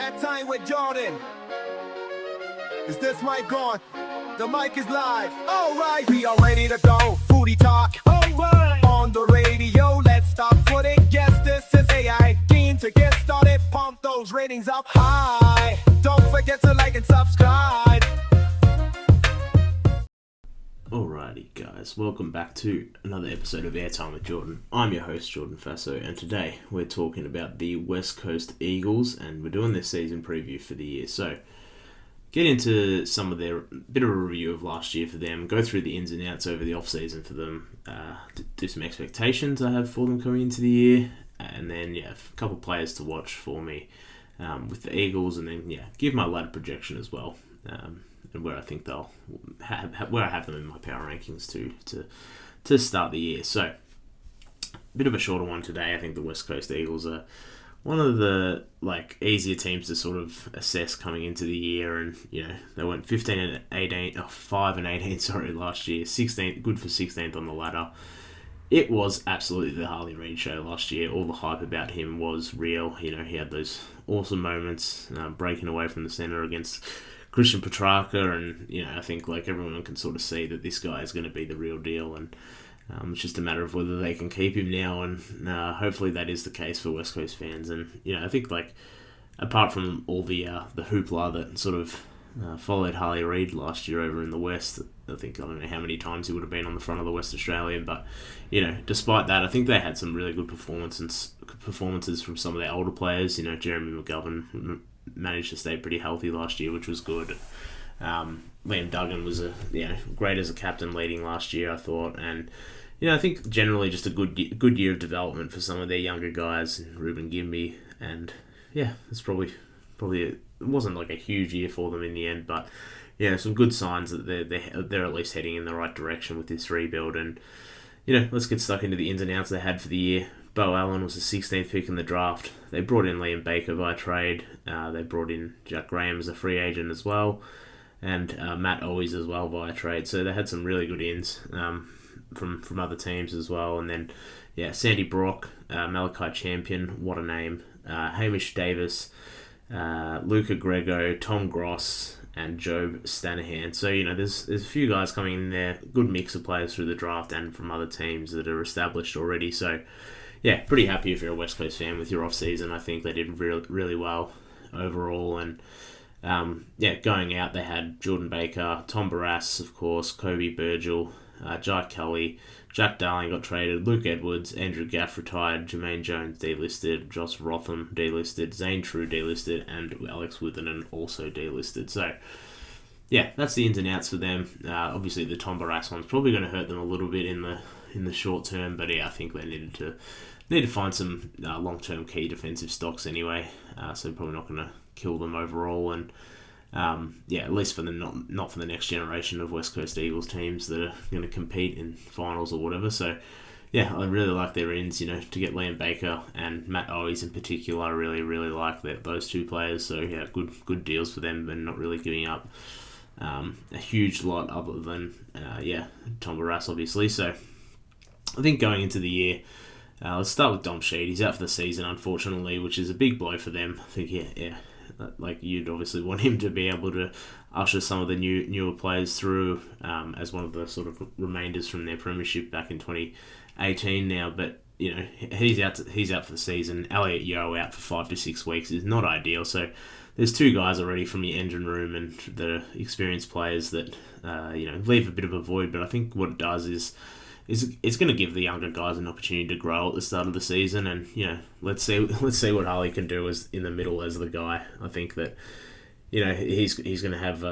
At time with Jordan. Is this mic on? The mic is live. Alright, we are ready to go. Footy talk. Alright. On the radio, let's talk footy. Yes, this is AI. Keen to get started. Pump those ratings up high. Don't forget to like and subscribe. Alrighty guys, welcome back to another episode of Airtime with Jordan. I'm your host Jordan Fasso, and today we're talking about the West Coast Eagles, and we're doing this season preview for the year. So get into some of their bit of a review of last year for them, go through the ins and outs over the offseason for them, do some expectations I have for them coming into the year, and then a couple players to watch for me with the Eagles, and then give my ladder projection as well. And where I think they'll where I have them in my power rankings to start the year. So, a bit of a shorter one today. I think the West Coast Eagles are one of the easier teams to sort of assess coming into the year, and they went 5 and 18 last year, 16th, good for 16th on the ladder. It was absolutely the Harley Reid show last year. All the hype about him was real. He had those awesome moments, breaking away from the center against Christian Petrarca, and I think everyone can sort of see that this guy is going to be the real deal, and it's just a matter of whether they can keep him now, and hopefully that is the case for West Coast fans. And I think apart from all the hoopla that sort of followed Harley Reid last year over in the West, I don't know how many times he would have been on the front of the West Australian, but despite that, I think they had some really good performances from some of their older players. Jeremy McGovern managed to stay pretty healthy last year, which was good. Liam Duggan was great as a captain leading last year, I thought, and I think generally just a good year of development for some of their younger guys, Ruben Gimby, and it's probably it wasn't a huge year for them in the end, but some good signs that they're at least heading in the right direction with this rebuild. And let's get stuck into the ins and outs they had for the year. Bo Allen was the 16th pick in the draft. They brought in Liam Baker via trade. They brought in Jack Graham as a free agent as well, and Matt Owies as well via trade. So they had some really good ins from other teams as well. And then Sandy Brock, Malachi Champion, what a name. Hamish Davis, Luca Grego, Tom Gross, and Job Stanahan. So there's a few guys coming in there. Good mix of players through the draft and from other teams that are established already. So pretty happy if you're a West Coast fan with your off-season. I think they did really, really well overall. And, going out, they had Jordan Baker, Tom Barras, of course, Kobe Burgell, Jai Kelly, Jack Darling got traded, Luke Edwards, Andrew Gaff retired, Jermaine Jones delisted, Josh Rotham delisted, Zane True delisted, and Alex Witherden also delisted. So, that's the ins and outs for them. Obviously, the Tom Barras one's probably going to hurt them a little bit in the short term, but I think they need to find some long-term key defensive stocks anyway, so probably not going to kill them overall, and at least for the not for the next generation of West Coast Eagles teams that are going to compete in finals or whatever. So I really like their ends, to get Liam Baker and Matt Owies in particular. I really, really like those two players, so good deals for them, and not really giving up a huge lot other than Tom Barras obviously. So I think going into the year, let's start with Dom Sheed. He's out for the season, unfortunately, which is a big blow for them. I think, you'd obviously want him to be able to usher some of the newer players through as one of the sort of remainders from their premiership back in 2018 now. But, he's out for the season. Elliot Yeo out for 5 to 6 weeks is not ideal. So there's two guys already from the engine room and the experienced players that, leave a bit of a void. But I think what it does is it's going to give the younger guys an opportunity to grow at the start of the season, and let's see what Harley can do as in the middle as the guy. I think that he's going to have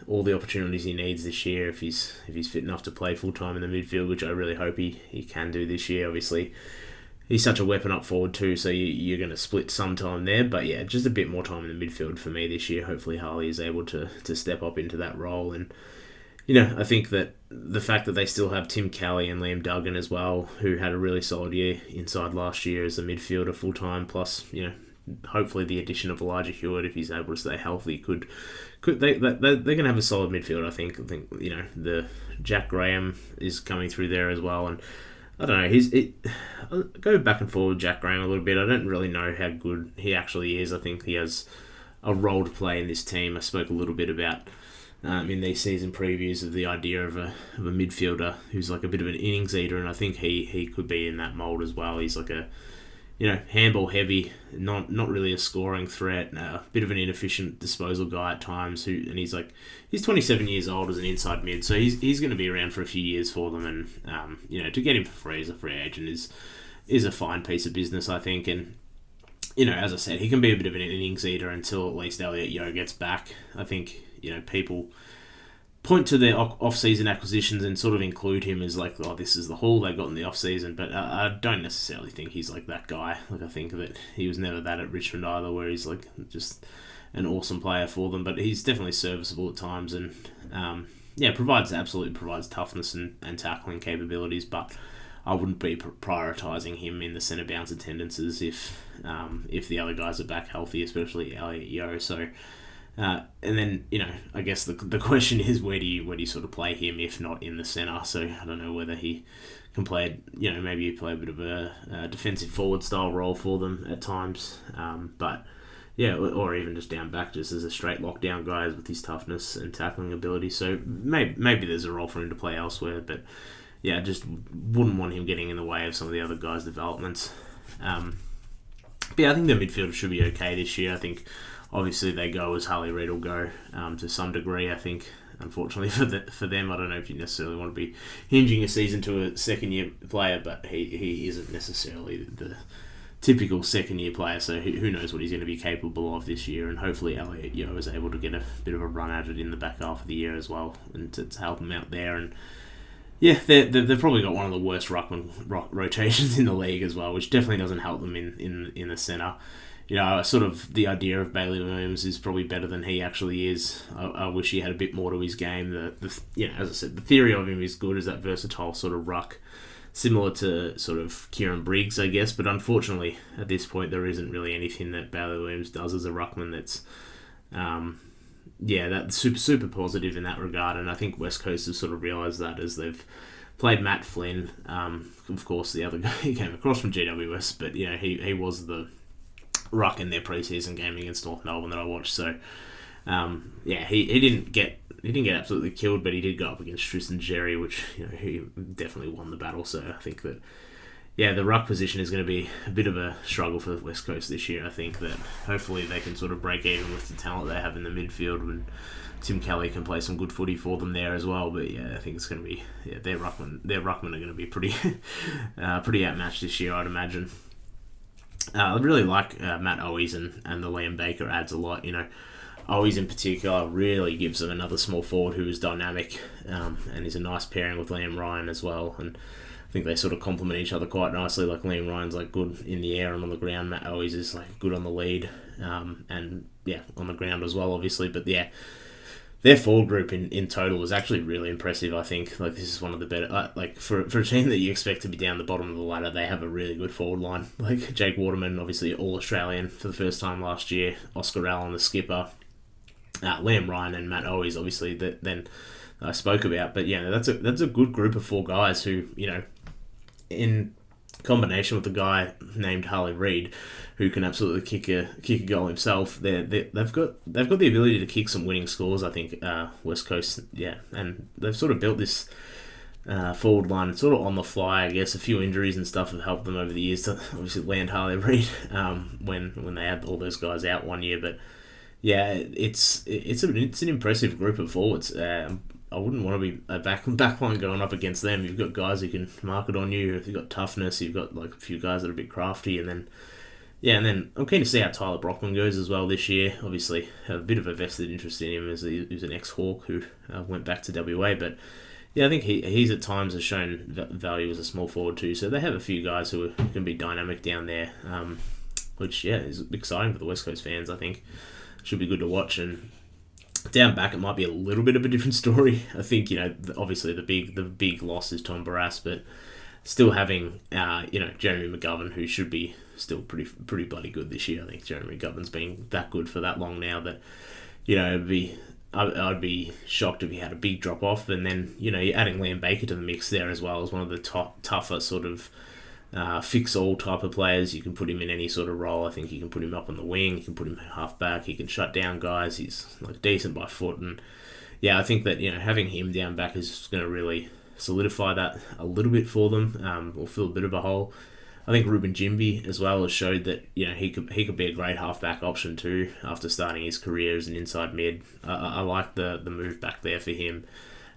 all the opportunities he needs this year if he's fit enough to play full time in the midfield, which I really hope he can do this year. Obviously, he's such a weapon up forward too, so you're going to split some time there. But just a bit more time in the midfield for me this year. Hopefully, Harley is able to step up into that role. And I think that the fact that they still have Tim Kelly and Liam Duggan as well, who had a really solid year inside last year as a midfielder full time, plus hopefully the addition of Elijah Hewitt, if he's able to stay healthy, they're going to have a solid midfield. I think the Jack Graham is coming through there as well, and I don't know. I'll go back and forth with Jack Graham a little bit. I don't really know how good he actually is. I think he has a role to play in this team. I spoke a little bit about in these season previews of the idea of a midfielder who's like a bit of an innings eater, and I think he could be in that mould as well. He's like a handball heavy, not really a scoring threat, a bit of an inefficient disposal guy at times. He's 27 years old as an inside mid, so he's going to be around for a few years for them, and to get him for free as a free agent is a fine piece of business, I think. And as I said, he can be a bit of an innings eater until at least Elliot Yeo gets back. I think people point to their off-season acquisitions and sort of include him as like, oh, this is the haul they got in the off-season, but I don't necessarily think he's like that guy. Like, I think that he was never that at Richmond either, where he's like just an awesome player for them, but he's definitely serviceable at times, and absolutely provides toughness and tackling capabilities, but I wouldn't be prioritising him in the centre bounce attendances if the other guys are back healthy, especially Elliot Yeo. So and then I guess the question is, where do you sort of play him if not in the centre? So I don't know whether he can play maybe play a bit of a defensive forward style role for them at times, but yeah, or even just down back, just as a straight lockdown guy with his toughness and tackling ability. So maybe there's a role for him to play elsewhere, but yeah, I just wouldn't want him getting in the way of some of the other guys' developments. But yeah, I think the midfield should be okay this year. I think obviously they go as Harley Reid will go to some degree. I think, unfortunately for them, I don't know if you necessarily want to be hinging a season to a second-year player, but he isn't necessarily the typical second-year player, so who knows what he's going to be capable of this year, and hopefully Elliot Yeo is able to get a bit of a run at it in the back half of the year as well, and to help him out there. And yeah, they've probably got one of the worst ruckman rotations in the league as well, which definitely doesn't help them in the centre. Sort of the idea of Bailey Williams is probably better than he actually is. I wish he had a bit more to his game. As I said, the theory of him is good as that versatile sort of ruck, similar to sort of Kieran Briggs, I guess. But unfortunately, at this point, there isn't really anything that Bailey Williams does as a ruckman that's that's super positive in that regard. And I think West Coast has sort of realised that as they've played Matt Flynn. Of course, the other guy he came across from GWS, but he was the ruck in their preseason game against North Melbourne that I watched. So he didn't get absolutely killed, but he did go up against Tristan Xerri, which he definitely won the battle. So I think that the ruck position is going to be a bit of a struggle for the West Coast this year. I think that hopefully they can sort of break even with the talent they have in the midfield, and Tim Kelly can play some good footy for them there as well. But I think it's going to be their ruckmen are going to be pretty pretty outmatched this year, I'd imagine. I really like Matt Owies and the Liam Baker adds a lot. Owies in particular really gives them another small forward who is dynamic, and is a nice pairing with Liam Ryan as well. And I think they sort of complement each other quite nicely. Like, Liam Ryan's like good in the air and on the ground. Matt Owies is like good on the lead, and on the ground as well, obviously. But their forward group in total is actually really impressive. I think this is one of the better, for a team that you expect to be down the bottom of the ladder, they have a really good forward line. Like Jake Waterman, obviously all Australian for the first time last year. Oscar Allen, the skipper. Liam Ryan and Matt Owies, obviously that then I spoke about. But that's a good group of four guys who in combination with a guy named Harley Reid, who can absolutely kick a goal himself. They've got the ability to kick some winning scores. I think West Coast, and they've sort of built this forward line sort of on the fly. I guess a few injuries and stuff have helped them over the years to obviously land Harley Reid when they had all those guys out one year. But it's an impressive group of forwards. I wouldn't want to be a backline going up against them. You've got guys who can mark it on you. You've got toughness. You've got like a few guys that are a bit crafty, and then I'm keen to see how Tyler Brockman goes as well this year. Obviously, have a bit of a vested interest in him as he's an ex-Hawk who went back to WA. But I think he's at times has shown value as a small forward too. So they have a few guys who can be dynamic down there, which is exciting for the West Coast fans. I think should be good to watch. And down back, it might be a little bit of a different story. I think obviously the big loss is Tom Barras, but still having Jeremy McGovern, who should be still pretty bloody good this year. I think Jeremy McGovern's been that good for that long now that I'd be shocked if he had a big drop off. And then you're adding Liam Baker to the mix there as well as one of the tougher sort of fix-all type of players. You can put him in any sort of role. I think you can put him up on the wing, you can put him half-back, he can shut down guys, he's like decent by foot, and yeah, I think that, having him down back is going to really solidify that a little bit for them, or fill a bit of a hole. I think Ruben Jimby as well has showed that he could be a great half-back option too after starting his career as an inside mid. I like the move back there for him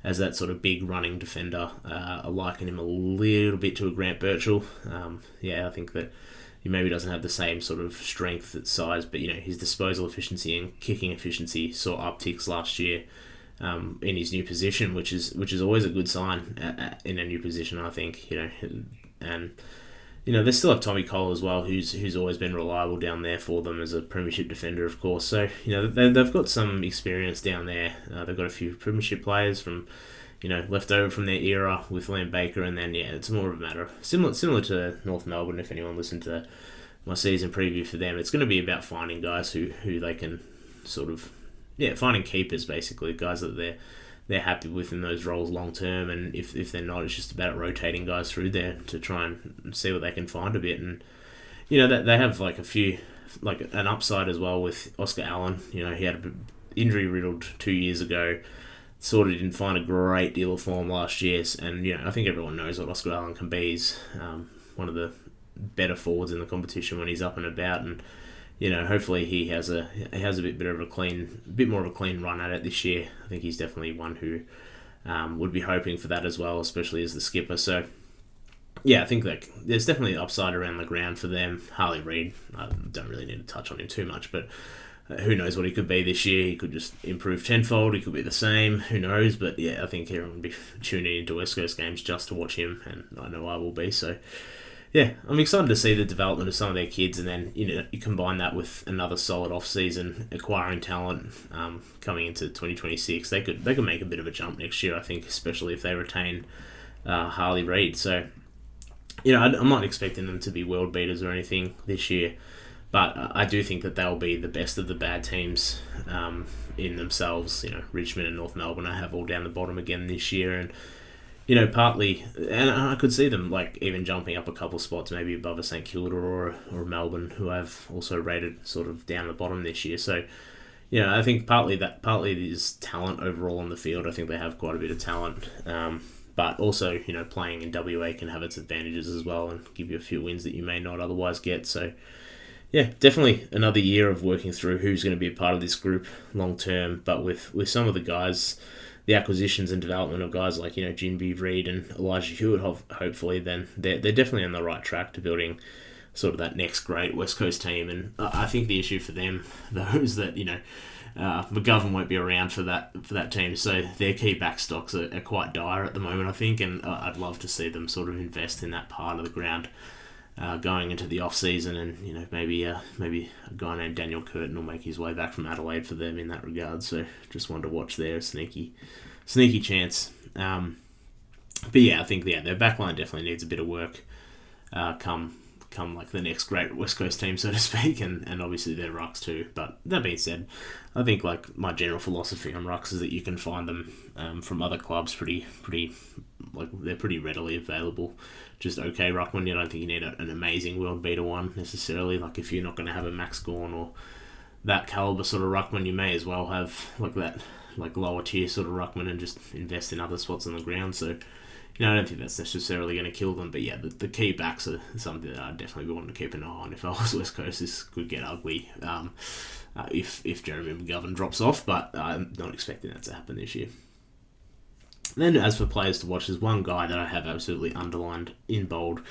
as that sort of big running defender. I liken him a little bit to a Grant Birchall. I think that he maybe doesn't have the same sort of strength at size, but his disposal efficiency and kicking efficiency saw upticks last year in his new position, which is always a good sign in a new position, I think. And they still have Tommy Cole as well, who's always been reliable down there for them as a premiership defender, of course. So they've got some experience down there. They've got a few premiership players from left over from their era with Liam Baker, and then it's more of a matter of similar to North Melbourne. If anyone listened to my season preview for them, it's going to be about finding guys who they can sort of finding keepers, basically, guys that they're happy with in those roles long term, and if they're not, it's just about rotating guys through there to try and see what they can find a bit. And that they have like a few, like an upside as well with Oscar Allen. He had an injury riddled 2 years ago, sort of didn't find a great deal of form last year, and I think everyone knows what Oscar Allen can be. He's one of the better forwards in the competition when he's up and about, and hopefully he has a bit more of a clean run at it this year. I think he's definitely one who would be hoping for that as well, especially as the skipper. So I think that there's definitely upside around the ground for them. Harley Reid, I don't really need to touch on him too much, but who knows what he could be this year. He could just improve tenfold, he could be the same, who knows. But I think everyone will be tuning into West Coast games just to watch him, and I know I will be. So I'm excited to see the development of some of their kids, and then you combine that with another solid off-season acquiring talent coming into 2026. They could make a bit of a jump next year, I think, especially if they retain Harley Reid. So I'm not expecting them to be world beaters or anything this year, but I do think that they'll be the best of the bad teams in themselves. Richmond and North Melbourne I have all down the bottom again this year, and partly, and I could see them like even jumping up a couple spots, maybe above a St Kilda or Melbourne, who I've also rated sort of down the bottom this year. So, I think partly is talent overall on the field. I think they have quite a bit of talent, but also playing in WA can have its advantages as well and give you a few wins that you may not otherwise get. So, definitely another year of working through who's going to be a part of this group long term. But with some of the guys, the acquisitions and development of guys like Jinby, Reid and Elijah Hewitt, hopefully, then they're definitely on the right track to building sort of that next great West Coast team. And I think the issue for them, though, is that McGovern won't be around for that team, so their key backstocks are quite dire at the moment, I think, and I'd love to see them sort of invest in that part of the ground going into the off season, and maybe a guy named Daniel Curtin will make his way back from Adelaide for them in that regard. So just wanted to watch their sneaky chance. But I think their backline definitely needs a bit of work. Come like the next great West Coast team, so to speak, and obviously their rucks too. But that being said, I think like my general philosophy on rucks is that you can find them from other clubs pretty like they're pretty readily available. Just okay ruckman. I don't think you need an amazing world beater one necessarily. Like if you're not going to have a Max Gawn or that caliber sort of ruckman, you may as well have like that like lower tier sort of ruckman and just invest in other spots on the ground. So I don't think that's necessarily going to kill them, but the key backs are something that I'd definitely be wanting to keep an eye on. If I was West Coast, this could get ugly if Jeremy McGovern drops off, but I'm not expecting that to happen this year. And then as for players to watch, there's one guy that I have absolutely underlined in bold.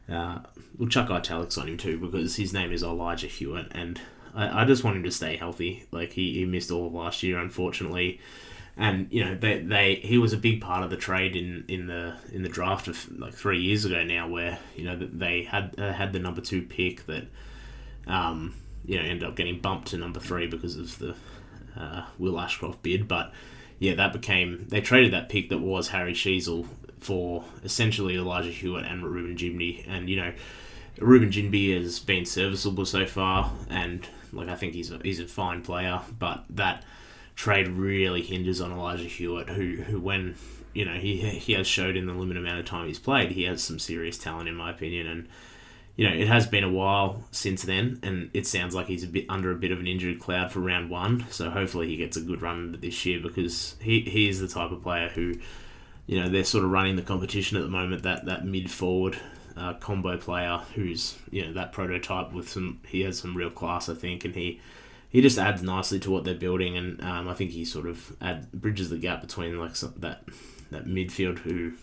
We'll chuck italics on him too, because his name is Elijah Hewitt, and I just want him to stay healthy. Like he missed all of last year, unfortunately. And he was a big part of the trade in the draft of like 3 years ago now, where they had the number 2 pick that ended up getting bumped to number 3 because of the Will Ashcroft bid. But they traded that pick that was Harry Sheasel for essentially Elijah Hewitt and Ruben Jimby, and Ruben Jimby has been serviceable so far, and like I think he's a fine player, but that trade really hinges on Elijah Hewitt, who when he has showed in the limited amount of time he's played, he has some serious talent in my opinion, and it has been a while since then, and it sounds like he's under a bit of an injury cloud for round one, so hopefully he gets a good run this year, because he is the type of player who, they're sort of running the competition at the moment, that mid-forward combo player who's, that prototype he has some real class, I think, and he just adds nicely to what they're building, and I think he sort of bridges the gap between like that midfield who...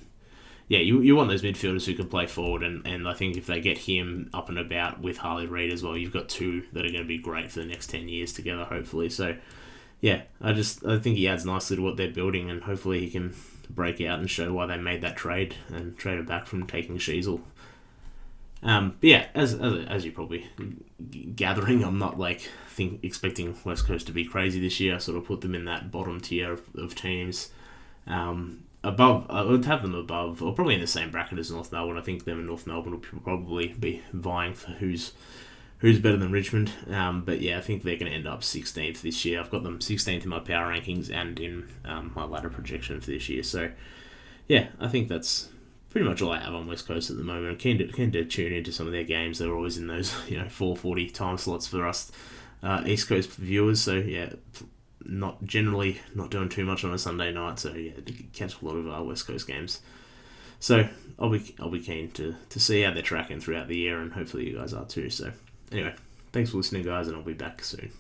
Yeah, you want those midfielders who can play forward, and I think if they get him up and about with Harley Reid as well, you've got two that are going to be great for the next 10 years together, hopefully. So, yeah, I think he adds nicely to what they're building, and hopefully he can break out and show why they made that trade and trade it back from taking Sheasel. But yeah, as you're probably gathering, I'm not expecting West Coast to be crazy this year. I sort of put them in that bottom tier of teams. Above, I would have them above, or probably in the same bracket as North Melbourne. I think them and North Melbourne will probably be vying for who's better than Richmond. But yeah, I think they're going to end up 16th this year. I've got them 16th in my power rankings and in my ladder projection for this year. So yeah, I think that's pretty much all I have on West Coast at the moment. I'm keen to tune into some of their games. They're always in those 4:40 time slots for us East Coast viewers. So yeah, not doing too much on a Sunday night, so yeah, catch a lot of our West Coast games. So I'll be keen to see how they're tracking throughout the year, and hopefully you guys are too. So anyway, thanks for listening, guys, and I'll be back soon.